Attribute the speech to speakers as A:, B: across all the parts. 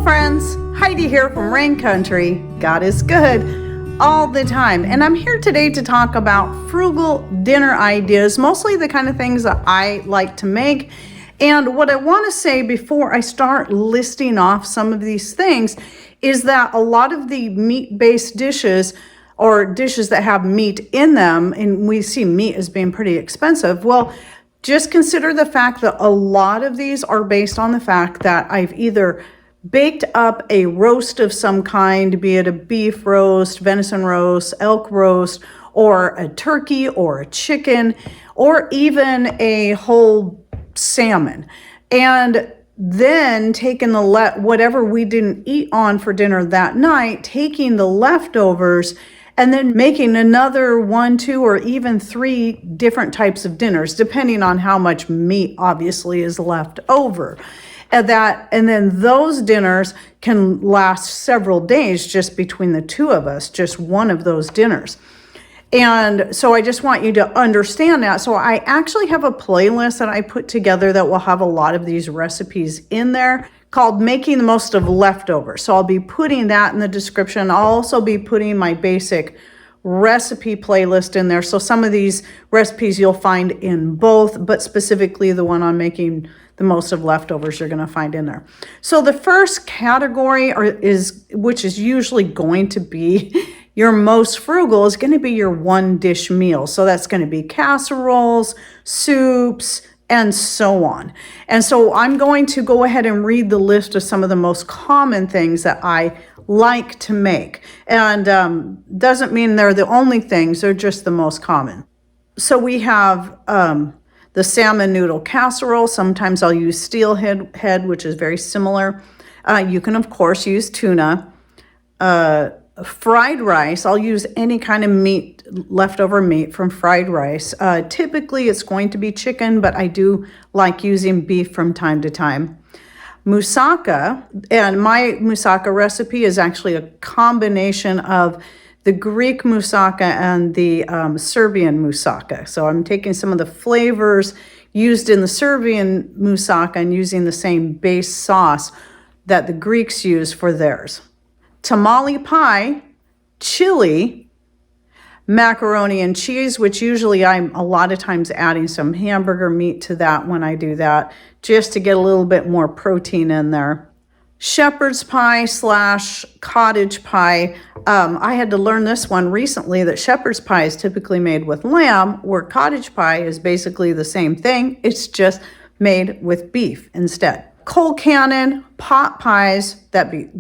A: friends, Heidi here from Rain Country. God is good all the time, and I'm here today to talk about frugal dinner ideas, mostly the kind of things that I like to make. And what I want to say before I start listing off some of these things is that a lot of the meat-based dishes or dishes that have meat in them, and we see meat as being pretty expensive, well, just consider the fact that a lot of these are based on the fact that I've either baked up a roast of some kind, be it a beef roast, venison roast, elk roast, or a turkey or a chicken, or even a whole salmon. And then taking whatever we didn't eat on for dinner that night, taking the leftovers and then making another 1, 2, or even 3 different types of dinners, depending on how much meat obviously is left over. And then those dinners can last several days just between the two of us, just one of those dinners. And so I just want you to understand that. So I actually have a playlist that I put together that will have a lot of these recipes in there called Making the Most of Leftovers. So I'll be putting that in the description. I'll also be putting my basic recipe playlist in there. So some of these recipes you'll find in both, but specifically the one on making the most of leftovers you're going to find in there. So the first category which is usually going to be your most frugal, is going to be your one dish meal. So that's going to be casseroles, soups, and so on. And so I'm going to go ahead and read the list of some of the most common things that I like to make. And doesn't mean they're the only things, they're just the most common. So we have the salmon noodle casserole. Sometimes I'll use steelhead, which is very similar. You can, of course, use tuna. Fried rice, I'll use any kind of meat, leftover meat from fried rice. Typically, it's going to be chicken, but I do like using beef from time to time. Moussaka, and my moussaka recipe is actually a combination of the Greek moussaka and the Serbian moussaka. So I'm taking some of the flavors used in the Serbian moussaka and using the same base sauce that the Greeks use for theirs. Tamale pie, chili, macaroni and cheese, which usually I'm a lot of times adding some hamburger meat to that when I do that, just to get a little bit more protein in there. Shepherd's pie / cottage pie. I had to learn this one recently, that shepherd's pie is typically made with lamb, where cottage pie is basically the same thing. It's just made with beef instead. Coal cannon, pot pies,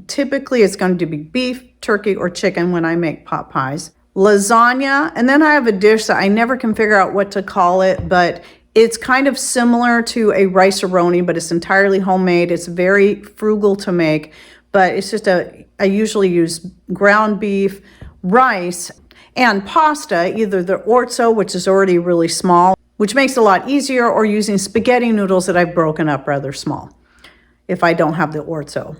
A: typically it's going to be beef, turkey, or chicken when I make pot pies. Lasagna, and then I have a dish that I never can figure out what to call it, but it's kind of similar to a rice-a-roni, but it's entirely homemade. It's very frugal to make, but it's just I usually use ground beef, rice, and pasta, either the orzo, which is already really small, which makes it a lot easier, or using spaghetti noodles that I've broken up rather small if I don't have the orzo.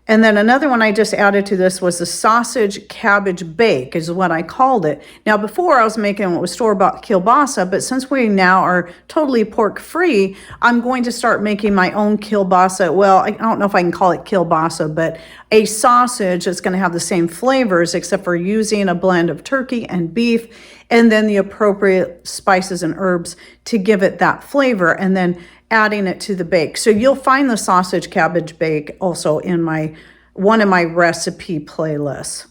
A: And then another one I just added to this was the sausage cabbage bake, is what I called it. Now, before I was making what was store-bought kielbasa, but since we now are totally pork-free, I'm going to start making my own kielbasa. Well, I don't know if I can call it kielbasa, but a sausage that's going to have the same flavors, except for using a blend of turkey and beef, and then the appropriate spices and herbs to give it that flavor, and then adding it to the bake. So you'll find the sausage cabbage bake also in one of my recipe playlists.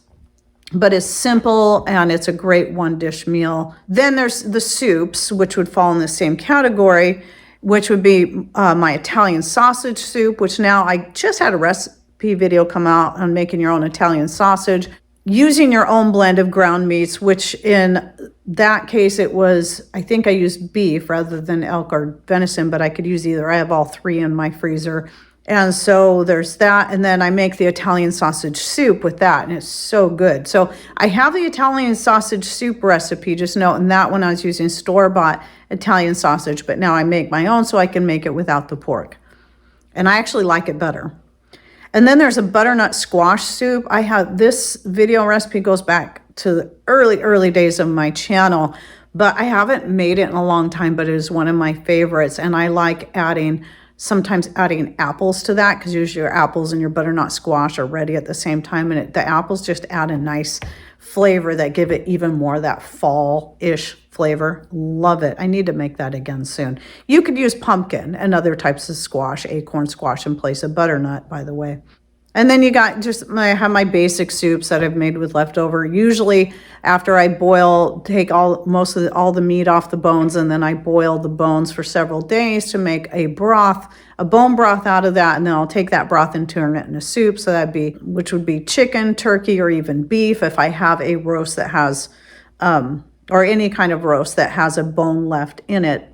A: But it's simple and it's a great one dish meal. Then there's the soups, which would fall in the same category, which would be my Italian sausage soup, which now I just had a recipe video come out on making your own Italian sausage, using your own blend of ground meats, which in that case I think I used beef rather than elk or venison, but I could use either. I have all 3 in my freezer. And so there's that. And then I make the Italian sausage soup with that, and it's so good. So I have the Italian sausage soup recipe, just note, in that one I was using store-bought Italian sausage, but now I make my own so I can make it without the pork. And I actually like it better. And then there's a butternut squash soup. This video recipe goes back to the early days of my channel, but I haven't made it in a long time, but it is one of my favorites. And I like adding sometimes adding apples to that, because usually your apples and your butternut squash are ready at the same time, and the apples just add a nice flavor that give it even more that fall-ish flavor. Love it. I need to make that again soon. You could use pumpkin and other types of squash, acorn squash in place of butternut, by the way. And then you got I have my basic soups that I've made with leftover. Usually after I boil, take all the meat off the bones, and then I boil the bones for several days to make a broth, a bone broth out of that. And then I'll take that broth and turn it into soup. So which would be chicken, turkey, or even beef if I have a roast that has, or any kind of roast that has a bone left in it.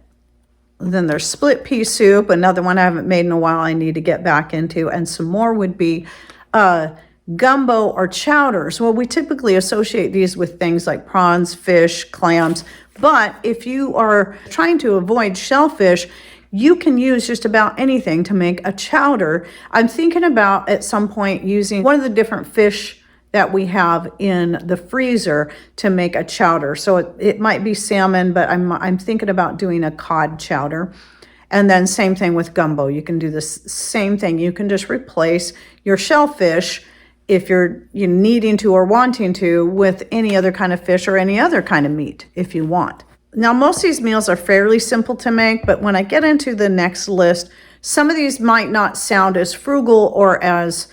A: Then there's split pea soup, another one I haven't made in a while I need to get back into. And some more would be gumbo or chowders. Well, we typically associate these with things like prawns, fish, clams. But if you are trying to avoid shellfish, you can use just about anything to make a chowder. I'm thinking about at some point using one of the different fish that we have in the freezer to make a chowder. So it might be salmon, but I'm thinking about doing a cod chowder. And then same thing with gumbo. You can do the same thing. You can just replace your shellfish if you're needing to or wanting to with any other kind of fish or any other kind of meat if you want. Now, most of these meals are fairly simple to make, but when I get into the next list, some of these might not sound as frugal or as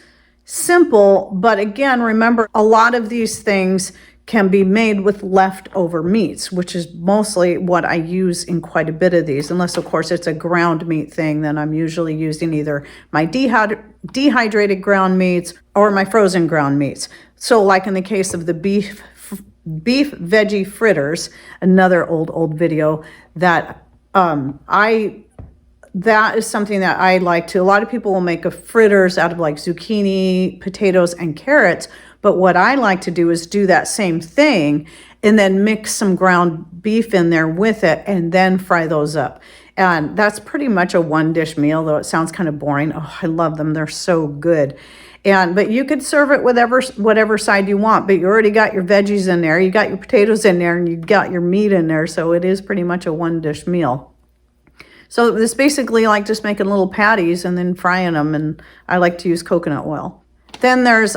A: simple, but again, remember, a lot of these things can be made with leftover meats, which is mostly what I use in quite a bit of these, unless of course it's a ground meat thing. Then I'm usually using either my dehydrated ground meats or my frozen ground meats. So like in the case of the beef veggie fritters, another old video that that is something that I like to. A lot of people will make a fritters out of like zucchini, potatoes, and carrots. But what I like to do is do that same thing and then mix some ground beef in there with it and then fry those up. And that's pretty much a one dish meal, though it sounds kind of boring. Oh, I love them. They're so good. But you could serve it with whatever side you want, but you already got your veggies in there, you got your potatoes in there, and you got your meat in there. So it is pretty much a one dish meal. So it's basically like just making little patties and then frying them, and I like to use coconut oil. Then there's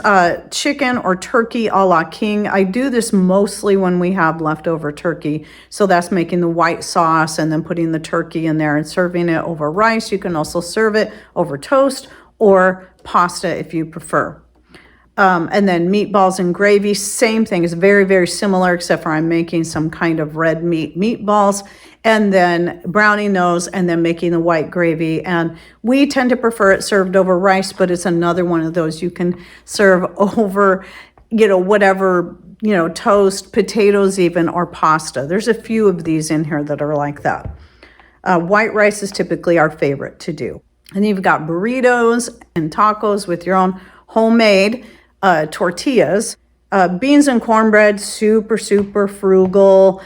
A: chicken or turkey a la king. I do this mostly when we have leftover turkey. So that's making the white sauce and then putting the turkey in there and serving it over rice. You can also serve it over toast or pasta if you prefer. And then meatballs and gravy, same thing. It's very, very similar, except for I'm making some kind of red meat meatballs and then browning those and then making the white gravy. And we tend to prefer it served over rice, but it's another one of those you can serve over, whatever, toast, potatoes even, or pasta. There's a few of these in here that are like that. White rice is typically our favorite to do. And you've got burritos and tacos with your own homemade tortillas, beans and cornbread, super frugal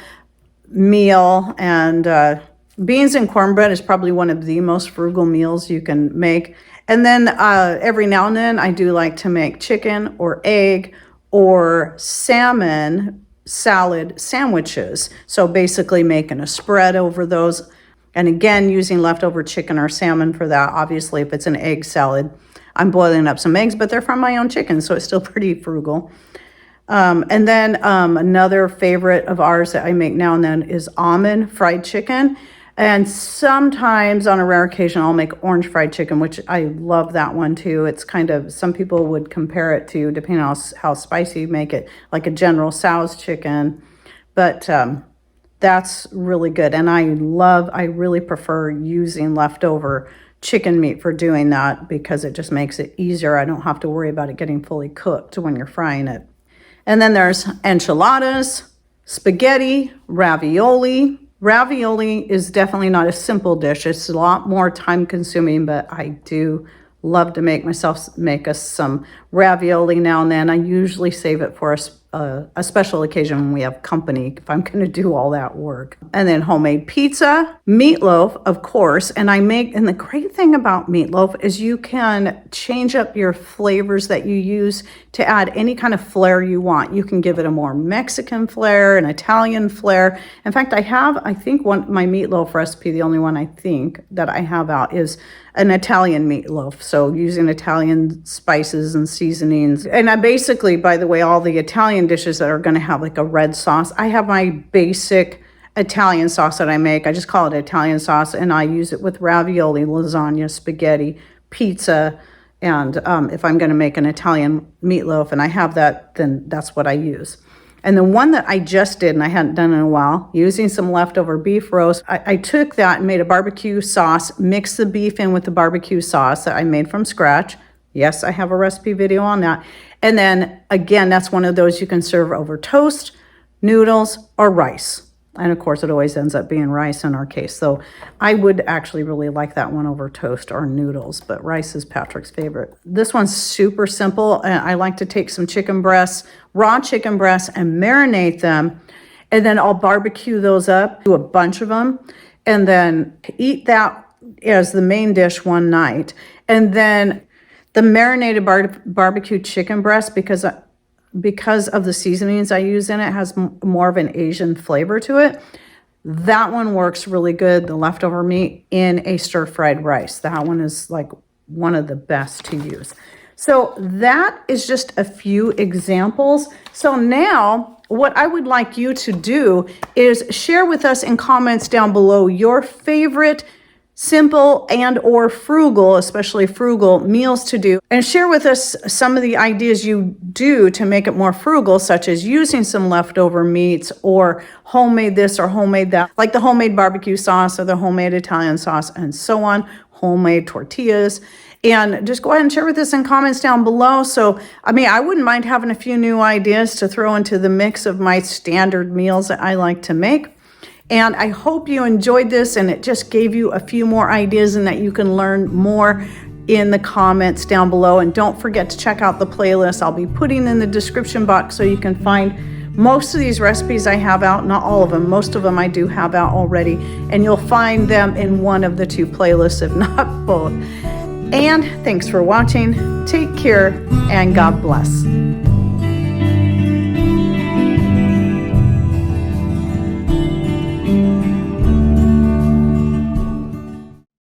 A: meal. And beans and cornbread is probably one of the most frugal meals you can make. And then every now and then I do like to make chicken or egg or salmon salad sandwiches. So basically making a spread over those. And again, using leftover chicken or salmon for that. Obviously, if it's an egg salad, I'm boiling up some eggs, but they're from my own chicken, so it's still pretty frugal. And then another favorite of ours that I make now and then is almond fried chicken. And sometimes on a rare occasion, I'll make orange fried chicken, which I love that one too. It's kind of, some people would compare it to, depending on how spicy you make it, like a General Tso's chicken. But that's really good. And I really prefer using leftover chicken meat for doing that because it just makes it easier. I don't have to worry about it getting fully cooked when you're frying it. And then there's enchiladas, spaghetti, ravioli. Ravioli is definitely not a simple dish. It's a lot more time consuming, but I do love to make us some ravioli now and then. I usually save it for a special occasion when we have company, if I'm going to do all that work. And then homemade pizza, meatloaf, of course. And the great thing about meatloaf is you can change up your flavors that you use to add any kind of flair you want. You can give it a more Mexican flair, an Italian flair. In fact, I think my meatloaf recipe, the only one I think that I have out is an Italian meatloaf. So using Italian spices and seasonings. And I basically, by the way, all the Italian dishes that are going to have like a red sauce, I have my basic Italian sauce that I make. I just call it Italian sauce, and I use it with ravioli, lasagna, spaghetti, pizza. And if I'm going to make an Italian meatloaf and I have that, then that's what I use. And the one that I just did, and I hadn't done in a while, using some leftover beef roast, I took that and made a barbecue sauce, mixed the beef in with the barbecue sauce that I made from scratch. Yes, I have a recipe video on that. And then again, that's one of those you can serve over toast, noodles, or rice. And of course, it always ends up being rice in our case. So I would actually really like that one over toast or noodles, but rice is Patrick's favorite. This one's super simple. I like to take some chicken breasts, raw chicken breasts, and marinate them. And then I'll barbecue those up, do a bunch of them, and then eat that as the main dish one night. And then the marinated barbecue chicken breast, because of the seasonings I use in it, has more of an Asian flavor to it. That one works really good, the leftover meat, in a stir-fried rice. That one is like one of the best to use. So that is just a few examples. So now what I would like you to do is share with us in comments down below your favorite simple and or frugal, especially frugal meals to do, and share with us some of the ideas you do to make it more frugal, such as using some leftover meats or homemade this or homemade that, like the homemade barbecue sauce or the homemade Italian sauce and so on, homemade tortillas. And just go ahead and share with us in comments down below. So, I wouldn't mind having a few new ideas to throw into the mix of my standard meals that I like to make. And I hope you enjoyed this and it just gave you a few more ideas and that you can learn more in the comments down below. And don't forget to check out the playlist I'll be putting in the description box so you can find most of these recipes I have out. Not all of them, most of them I do have out already. And you'll find them in one of the two playlists, if not both. And thanks for watching. Take care and God bless.